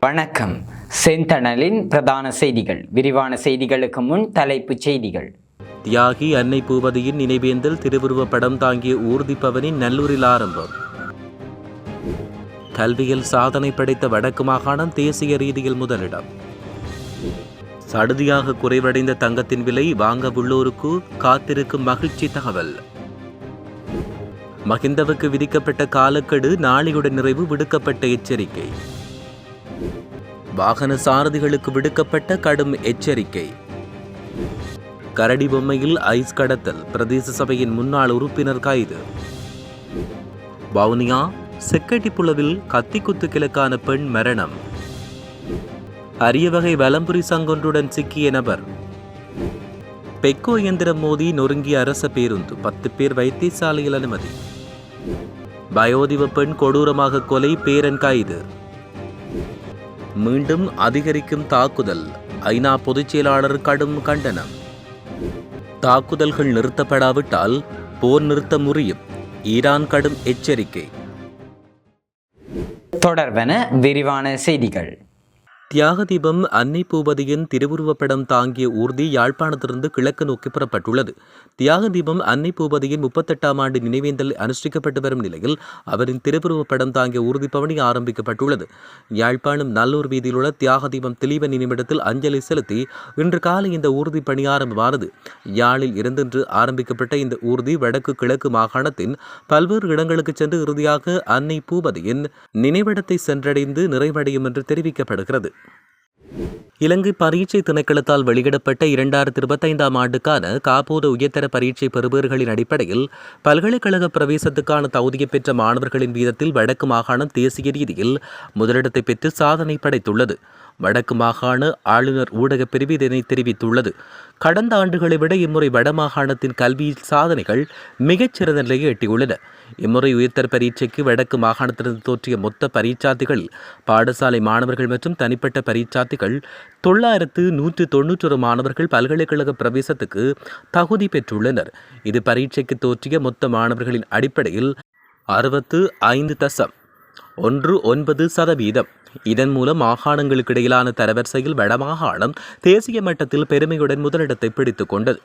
வணக்கம். செந்தணலின் பிரதான செய்திகள். விரிவான செய்திகளுக்கு முன் தலைப்புச் செய்திகள். தியாகி அன்னை பூபதியின் நினைவேந்தல் திருவுருவப் படம் தாங்கிய ஊர்திப்பவனின் நல்லூரில் ஆரம்பம். கல்வியில் சாதனை படைத்த வடக்கு மாகாணம் தேசிய ரீதியில் முதலிடம். சடுதியாக குறைவடைந்த தங்கத்தின் விலை வாங்க உள்ளோருக்கு காத்திருக்கும் மகிழ்ச்சி தகவல். மகிந்தவுக்கு விதிக்கப்பட்ட காலக்கெடு நாளையுடன் நிறைவு, விடுக்கப்பட்ட எச்சரிக்கை. வாகன சாரதிகளுக்கு விடுக்கப்பட்ட கடும் எச்சரிக்கை. கரடி பொம்மையில் ஐஸ் கடத்தல், பிரதேச சபையின் முன்னாள் உறுப்பினர் கைது. வவுனியா செக்கட்டிப்புலவில் கத்திக்குத்து கிழக்கான பெண் மரணம். அரிய வகை வலம்புரி சங்கொன்றுடன் சிக்கிய நபர். பெக்கோ இயந்திரம் மோதி நொறுங்கிய அரச பேருந்து, 10 பேர் வைத்தியசாலையில் அனுமதி. வயோதிப பெண் கொடூரமாக கொலை, பேரன் கைது. மீண்டும் அதிகரிக்கும் தாக்குதல், ஐநா பொதுச் செயலாளர் கடும் கண்டனம். தாக்குதல்கள் நிறுத்தப்படாவிட்டால் போர் நிறுத்த முறியும், ஈரான் கடும் எச்சரிக்கை. தொடர்வன விரிவான செய்திகள். தியாகதீபம் அன்னை பூபதியின் திருவுருவப்படம் தாங்கிய ஊர்தி யாழ்ப்பாணத்திலிருந்து கிழக்கு நோக்கி புறப்பட்டுள்ளது. தியாகதீபம் அன்னை பூபதியின் 38ஆம் ஆண்டு நினைவேந்தல் அனுஷ்டிக்கப்பட்டு வரும் நிலையில் அவரின் திருவுருவப்படம் தாங்கிய ஊர்தி பவனி ஆரம்பிக்கப்பட்டுள்ளது. யாழ்ப்பாணம் நல்லூர் வீதியில் உள்ள தியாகதீபம் திலீபன் நினைவிடத்தில் அஞ்சலி செலுத்தி இன்று காலை இந்த ஊர்தி பணி ஆரம்பமானது. யாழில் இருந்தென்று ஆரம்பிக்கப்பட்ட இந்த ஊர்தி வடக்கு கிழக்கு மாகாணத்தின் பல்வேறு இடங்களுக்கு சென்று இறுதியாக அன்னை பூபதியின் நினைவிடத்தை சென்றடைந்து நிறைவடையும் என்று தெரிவிக்கப்படுகிறது. இலங்கை பரீட்சை திணைக்களத்தால் வெளியிடப்பட்ட 2025ஆம் ஆண்டுக்கான காப்போத உயர்தர பரீட்சை பெறுபேறுகளின் அடிப்படையில் பல்கலைக்கழக பிரவேசத்துக்கான தகுதியை பெற்ற மாணவர்களின் வீதத்தில் வடக்கு மாகாணம் தேசிய ரீதியில் முதலிடத்தை பெற்று சாதனை படைத்துள்ளது. வடக்கு மாகாண ஆளுநர் ஊடகப் பிரிவு இதனை தெரிவித்துள்ளது. கடந்த ஆண்டுகளை விட இம்முறை வடமாகாணத்தின் கல்வி சாதனைகள் மிகச்சிறந்த நிலையை எட்டியுள்ளன. இம்முறை உயர்தர பரீட்சைக்கு வடக்கு மாகாணத்திலிருந்து தோற்றிய மொத்த பரீட்சார்த்திகளில் பாடசாலை மாணவர்கள் மற்றும் தனிப்பட்ட பரீட்சார்த்திகள் 9191 மாணவர்கள் பல்கலைக்கழக பிரவேசத்துக்கு தகுதி பெற்றுள்ளனர். இது பரீட்சைக்கு தோற்றிய மொத்த மாணவர்களின் அடிப்படையில் 65.19%. இதன் மூலம் மாகாணங்களுக்கு இடையிலான தரவரிசையில் வடமாகாணம் தேசிய மட்டத்தில் பெருமையுடன் முதலிடத்தை பிடித்துக் கொண்டது.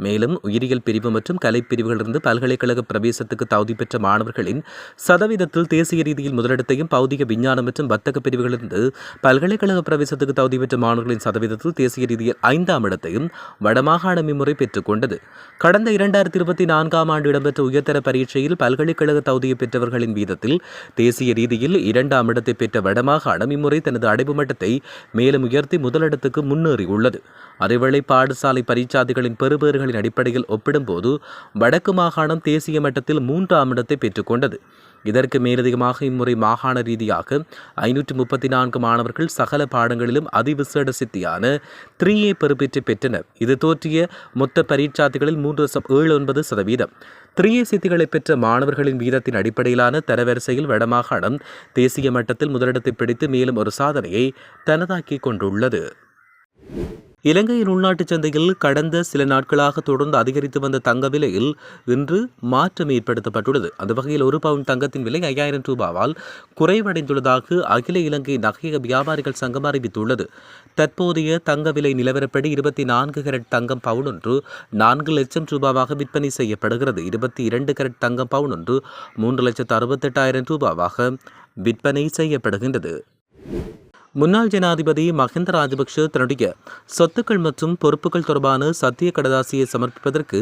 மேலும் உயிரியல் பிரிவு மற்றும் கலைப்பிரிவுகளிலிருந்து பல்கலைக்கழக பிரவேசத்துக்கு தகுதி பெற்ற மாணவர்களின் சதவீதத்தில் தேசிய ரீதியில் முதலிடத்தையும், பௌதிக விஞ்ஞானம் மற்றும் வர்த்தக பிரிவுகளிலிருந்து பல்கலைக்கழக பிரவேசத்துக்கு தகுதி பெற்ற மாணவர்களின் சதவீதத்தில் தேசிய ரீதியில் 5ஆம் இடத்தையும் வடமாகாணம் இம்முறை பெற்றுக் கொண்டது. கடந்த 2024ஆம் ஆண்டு இடம்பெற்ற உயர்தர பரீட்சையில் பல்கலைக்கழக தகுதியை பெற்றவர்களின் வீதத்தில் தேசிய ரீதியில் 2ஆம் இடத்தை பெற்ற வடமாகாணம் இம்முறை தனது அடைவு மட்டத்தை மேலும் உயர்த்தி முதலிடத்துக்கு முன்னேறியுள்ளது. அதேவேளை பாடசாலை பரீட்சார்த்திகளின் பெறுபேறுகளின் அடிப்படையில் ஒப்பிடும்போது வடக்கு மாகாணம் தேசிய மட்டத்தில் 3ஆம் இடத்தை பெற்றுக்கொண்டது. இதற்கு மேலதிகமாக இம்முறை மாகாண ரீதியாக 534 மாணவர்கள் சகல பாடங்களிலும் அதிவிசேட சித்தியான 3A பெறுபேற்றை பெற்றனர். இது தோற்றிய மொத்த பரீட்சார்த்திகளில் 3.79%. 3A சித்திகளை பெற்ற மாணவர்களின் வீதத்தின் அடிப்படையிலான தரவரிசையில் வடமாகாணம் தேசிய மட்டத்தில் முதலிடத்தை பிடித்து மேலும் ஒரு சாதனையை தனதாக்கி கொண்டுள்ளது. இலங்கையின் உள்நாட்டு சந்தையில் கடந்த சில நாட்களாக தொடர்ந்து அதிகரித்து வந்த தங்க விலையில் இன்று மாற்றம் ஏற்படுத்தப்பட்டுள்ளது. அந்த வகையில் 1 பவுன் தங்கத்தின் விலை 5000 ரூபாவால் குறைவடைந்துள்ளதாக அகில இலங்கை நகைய வியாபாரிகள் சங்கம் அறிவித்துள்ளது. தற்போதைய தங்க விலை நிலவரப்படி 24 கேரட் தங்கம் பவுன் ஒன்று 4 லட்சம் ரூபாவாக விற்பனை செய்யப்படுகிறது. 22 கேரட் தங்கம் பவுன் ஒன்று 3,68,000 ரூபாவாக விற்பனை செய்யப்படுகின்றது. முன்னாள் ஜனாதிபதி மஹிந்த ராஜபக்ஷ தன்னுடைய சொத்துக்கள் மற்றும் பொறுப்புகள் தொடர்பான சத்திய கடதாசியை சமர்ப்பிப்பதற்கு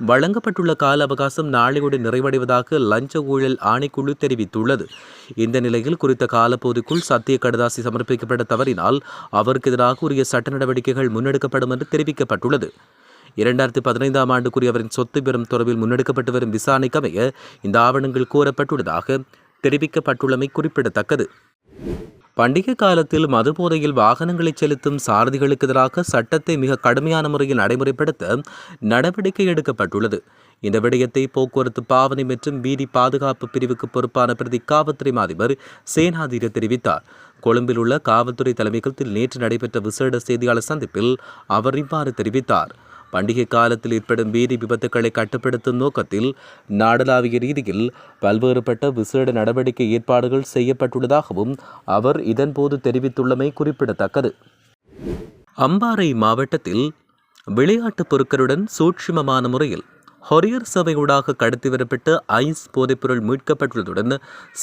வழங்கப்பட்டுள்ள கால அவகாசம் நாளையுடன் நிறைவடைவதாக லஞ்ச ஊழல் ஆணைக்குழு தெரிவித்துள்ளது. இந்த நிலையில் குறித்த காலப்பகுதிக்குள் சத்திய கடதாசி சமர்ப்பிக்கப்பட தவறினால் அவருக்கு எதிராக உரிய சட்ட நடவடிக்கைகள் முன்னெடுக்கப்படும் என்று தெரிவிக்கப்பட்டுள்ளது. 2015ஆம் ஆண்டுக்குரிய அவரின் சொத்து விவரம் தொடர்பில் முன்னெடுக்கப்பட்டு வரும் விசாரணைக்கமைய இந்த ஆவணங்கள் கோரப்பட்டுள்ளதாக தெரிவிக்கப்பட்டுள்ளமை குறிப்பிடத்தக்கது. பண்டிகை காலத்தில் மதுபோதையில் வாகனங்களை செலுத்தும் சாரதிகளுக்கு எதிராக சட்டத்தை மிக கடுமையான முறையில் நடைமுறைப்படுத்த நடவடிக்கை எடுக்கப்பட்டுள்ளது. இந்த விடயத்தை போக்குவரத்து பாவனை மற்றும் வீதி பாதுகாப்பு பிரிவுக்கு பொறுப்பான பிரதி காவல்துறை அதிபர் சேனாதிரி தெரிவித்தார். கொழும்பில் உள்ள காவல்துறை தலைமையகத்தில் நேற்று நடைபெற்ற விசேட செய்தியாளர் சந்திப்பில் அவர் இவ்வாறு தெரிவித்தார். பண்டிகை காலத்தில் ஏற்படும் வீதி விபத்துக்களை கட்டுப்படுத்தும் நோக்கத்தில் நாடளாவிய ரீதியில் பல்வேறுபட்ட விசேட நடவடிக்கை ஏற்பாடுகள் செய்யப்பட்டுள்ளதாகவும் அவர் இதன்போது தெரிவித்துள்ளமை குறிப்பிடத்தக்கது. அம்பாறை மாவட்டத்தில் விளையாட்டுப் பொருட்களுடன் சூட்சுமமான முறையில் ஹொரியர் சேவையூடாக கடத்தி வரப்பட்ட ஐஸ் போதைப்பொருள் மீட்கப்பட்டுள்ளதுடன்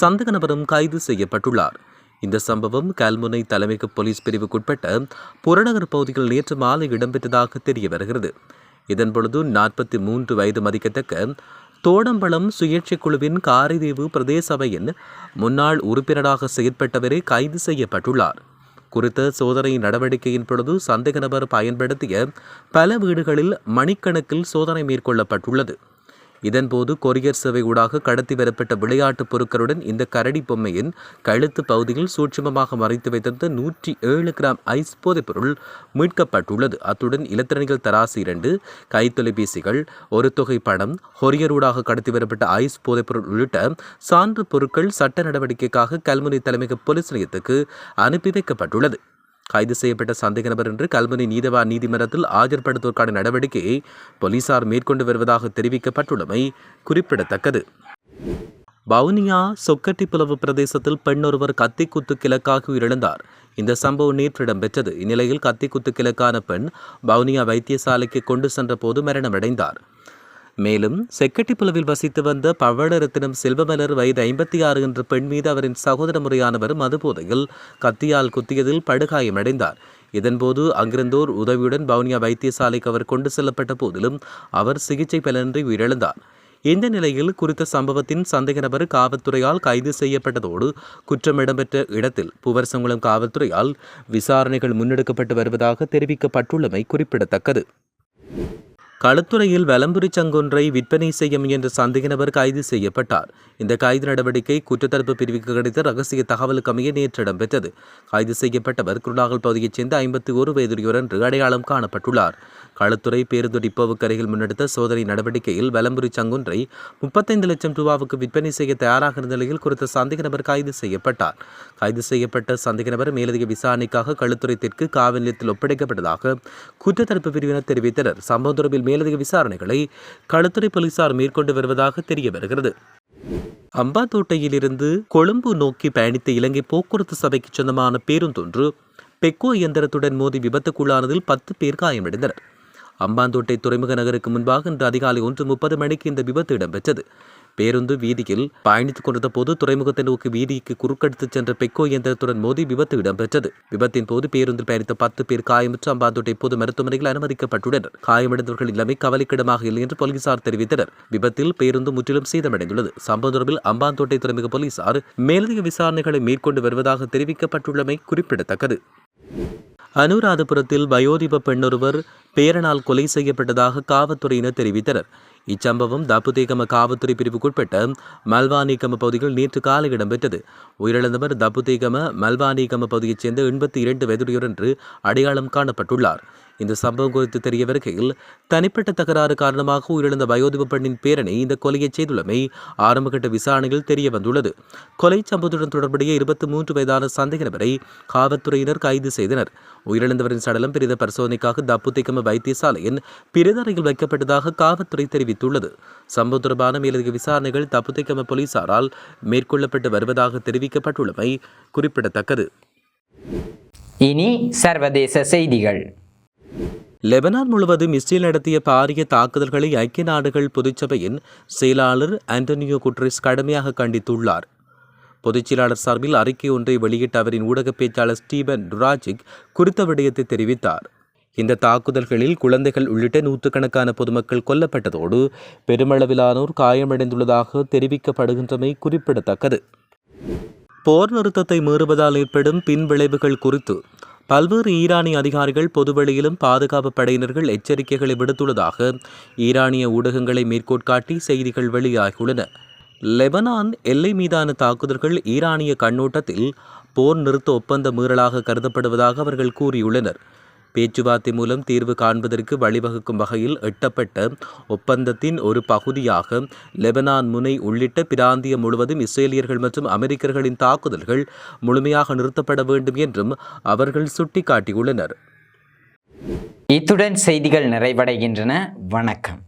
சந்தேக நபரும் கைது செய்யப்பட்டுள்ளார். இந்த சம்பவம் கல்முனை தலைமைக்கு போலீஸ் பிரிவுக்குட்பட்ட புறநகர் பகுதியில் நேற்று மாலை இடம்பெற்றதாக தெரிய வருகிறது. இதன்பொழுது 43 வயது மதிக்கத்தக்க தோடம்பலம் சுயேட்சை குழுவின் காரைதீவு பிரதேச சபையின் முன்னாள் உறுப்பினராக செயற்பட்டவரே கைது செய்யப்பட்டுள்ளார். குறித்த சோதனை நடவடிக்கையின் பொழுது சந்தேக நபர் பயன்படுத்திய பல வீடுகளில் மணிக்கணக்கில் சோதனை மேற்கொள்ளப்பட்டுள்ளது. இதன்போது கொரியர் சேவை ஊடாக கடத்தி வரப்பட்ட விளையாட்டுப் பொருட்களுடன் இந்த கரடி பொம்மையின் கழுத்து பகுதியில் சூட்சுமமாக மறைத்து வைத்திருந்த 107 கிராம் ஐஸ் போதைப்பொருள் மீட்கப்பட்டுள்ளது. அத்துடன் இலத்திரனிகள் தராசு 2, கைத்தொலைபேசிகள், ஒரு தொகை பணம், கொரியரூடாக கடத்தி வரப்பட்ட ஐஸ் போதைப்பொருள் உள்ளிட்ட சான்று பொருட்கள் சட்ட நடவடிக்கைக்காக கல்முனை தலைமைக்கு போலீஸ் நிலையத்துக்கு அனுப்பி வைக்கப்பட்டுள்ளது. கைது செய்யப்பட்ட சந்தேக நபர் என்று கல்முனை நீதவான் நீதிமன்றத்தில் ஆஜர்படுத்துவதற்கான நடவடிக்கையை போலீசார் மேற்கொண்டு வருவதாக தெரிவிக்கப்பட்டுள்ளமை குறிப்பிடத்தக்கது. வவுனியா சொக்கட்டிப்புலவு பிரதேசத்தில் பெண்ணொருவர் கத்திக்குத்து கிழக்காக உயிரிழந்தார். இந்த சம்பவம் நேற்று இடம்பெற்றது. இந்நிலையில் கத்திக்குத்து கிழக்கான பெண் வவுனியா வைத்தியசாலைக்கு கொண்டு சென்ற போது மரணமடைந்தார். மேலும் செக்கட்டிப்புலவில் வசித்து வந்த பவளரத்தினம் செல்வமலர் வயது 56 என்ற பெண் மீது அவரின் சகோதர முறையானவர் மதுபோதையில் கத்தியால் குத்தியதில் படுகாயமடைந்தார். இதன்போது அங்கிருந்தோர் உதவியுடன் வவுனியா வைத்தியசாலைக்கு அவர் கொண்டு செல்லப்பட்ட போதிலும் அவர் சிகிச்சை பலனின்றி உயிரிழந்தார். இந்த நிலையில் குறித்த சம்பவத்தின் சந்தேக நபர் காவல்துறையால் கைது செய்யப்பட்டதோடு குற்றம் இடம்பெற்ற இடத்தில் பூவரசங்குளம் காவல்துறையால் விசாரணைகள் முன்னெடுக்கப்பட்டு வருவதாக தெரிவிக்கப்பட்டுள்ளமை குறிப்பிடத்தக்கது. களுத்துறையில் வலம்புரி சங்கொன்றை விற்பனை செய்ய முயன்ற சந்தேக நபர் கைது செய்யப்பட்டார். இந்த கைது நடவடிக்கை குற்றத்தடுப்பு பிரிவுக்கு கிடைத்த ரகசிய தகவலுக்கு அமைய நேற்று இடம்பெற்றது. கைது செய்யப்பட்டவர் குருநாகல் பகுதியைச் சேர்ந்த 51 வயதுடையவர் என்று அடையாளம் காணப்பட்டுள்ளார். களுத்துறை பேருந்து டிப்போவுக்கு அருகில் முன்னெடுத்த சோதனை நடவடிக்கையில் வலம்புரி சங்கொன்றை 35 லட்சம் ரூபாவுக்கு விற்பனை செய்ய தயாராக இருந்த நிலையில் குறித்த சந்தேக நபர் கைது செய்யப்பட்டார். கைது செய்யப்பட்ட சந்தேக நபர் மேலதிக விசாரணைக்காக களுத்துறை தெற்கு காவல் நிலையத்தில் ஒப்படைக்கப்பட்டதாக குற்றத்தடுப்பு பிரிவினர் தெரிவித்தனர். சம்பவம் தொடர்பில் மேலதிக விசாரணைகளை களுத்துறை போலீசார் மேற்கொண்டு வருவதாக தெரிய வருகிறது. அம்பாந்தோட்டையிலிருந்து கொழும்பு நோக்கி பயணித்த இலங்கை போக்குவரத்து சபைக்கு சொந்தமான பேருந்தொன்று பெக்கோ இயந்திரத்துடன் மோதி விபத்துக்குள்ளானதில் 10 பேர் காயமடைந்தனர். அம்பாந்தோட்டை துறைமுக நகருக்கு முன்பாக இன்று அதிகாலை 1:30 மணிக்கு இந்த விபத்து இடம்பெற்றது. பேருந்து வீதியில் பயணித்துக் கொண்டிருந்த போது துறைமுகத்தை நோக்கி வீதிக்கு குறுக்கெடுத்துச் சென்ற பெக்கோ இயந்திரத்துடன் மோதி விபத்து இடம்பெற்றது. விபத்தின் போது பேருந்தில் பயணித்த 10 பேர் காயமுற்று அம்பாந்தோட்டை பொது மருத்துவமனையில் அனுமதிக்கப்பட்டுள்ளனர். காயமடைந்தவர்கள் நிலைமை கவலைக்கிடமாக இல்லை என்று போலீசார் தெரிவித்தனர். விபத்தில் பேருந்து முற்றிலும் சேதமடைந்துள்ளது. சம்பவம் தொடர்பில் அம்பாந்தோட்டை துறைமுக போலீசார் மேலதிக விசாரணைகளை மேற்கொண்டு வருவதாக தெரிவிக்கப்பட்டுள்ளமை குறிப்பிடத்தக்கது. அனுராதபுரத்தில் வயோதிப பெண்ணொருவர் பேரனால் கொலை செய்யப்பட்டதாக காவல்துறையினர் தெரிவித்தனர். இச்சம்பவம் தப்புதேகம காவல்துறை பிரிவுக்குட்பட்ட மல்வானிகம பகுதியில் நேற்று காலை இடம்பெற்றது. உயிரிழந்தவர் தப்புதேகம மல்வானிகம பகுதியைச் சேர்ந்த 82 வயதுடையவர் என்று அடையாளம் காணப்பட்டுள்ளார். இந்த சம்பவம் குறித்து தெரிய வருகையில் தனிப்பட்ட தகராறு காரணமாக உயிரிழந்த வயோதிப பெண்ணின் பேரனை இந்த கொலையை செய்துள்ளமை ஆரம்பகட்ட விசாரணையில் தெரிய வந்துள்ளது. கொலை சம்பவத்துடன் தொடர்புடைய 23 வயதான சந்தேக நபரை காவல்துறையினர் கைது செய்தனர். உயிரிழந்தவரின் சடலம் பிரேத பரிசோதனைக்காக தப்புதேகம வைத்தியசாலையின் பிரேதறையில் வைக்கப்பட்டதாக காவல்துறை தெரிவித்துள்ளது. சம்பவம் தொடர்பான மேலதிக விசாரணைகள் தப்புதேகம போலீசாரால் மேற்கொள்ளப்பட்டு வருவதாக தெரிவிக்கப்பட்டுள்ளமை குறிப்பிடத்தக்கது. இனி சர்வதேச செய்திகள். லெபனான் முழுவதும் இஸ்ரேல் நடத்திய பாரிய தாக்குதல்களை ஐக்கிய நாடுகள் பொதுச்சபையின் செயலாளர் ஆண்டனியோ குட்ரெஸ் கடுமையாக கண்டித்துள்ளார். பொதுச்செயலாளர் சார்பில் அறிக்கை ஒன்றை வெளியிட்ட அவரின் ஊடக பேச்சாளர் ஸ்டீபன் டுராஜிக் குறித்த விடயத்தை தெரிவித்தார். இந்த தாக்குதல்களில் குழந்தைகள் உள்ளிட்ட நூற்றுக்கணக்கான பொதுமக்கள் கொல்லப்பட்டதோடு பெருமளவிலானோர் காயமடைந்துள்ளதாக தெரிவிக்கப்படுகின்றமை குறிப்பிடத்தக்கது. போர் நிறுத்தத்தை மீறுவதால் ஏற்படும் பின்விளைவுகள் குறித்து பல்வேறு ஈரானிய அதிகாரிகள் பொதுவெளியிலும் பாதுகாப்பு படையினர்கள் எச்சரிக்கைகளை விடுத்துள்ளதாக ஈரானிய ஊடகங்களை மேற்கோட்காட்டி செய்திகள் வெளியாகியுள்ளன. லெபனான் எல்லை மீதான தாக்குதல்கள் ஈரானிய கண்ணோட்டத்தில் போர் நிறுத்த ஒப்பந்த மீறலாக கருதப்படுவதாக அவர்கள் கூறியுள்ளனர். பேச்சுவார்த்தை மூலம் தீர்வு காண்பதற்கு வழிவகுக்கும் வகையில் எட்டப்பட்ட ஒப்பந்தத்தின் ஒரு பகுதியாக லெபனான் முனை உள்ளிட்ட பிராந்தியம் முழுவதும் இஸ்ரேலியர்கள் மற்றும் அமெரிக்கர்களின் தாக்குதல்கள் முழுமையாக நிறுத்தப்பட வேண்டும் என்றும் அவர்கள் சுட்டிக்காட்டியுள்ளனர். இத்துடன் செய்திகள் நிறைவடைகின்றன. வணக்கம்.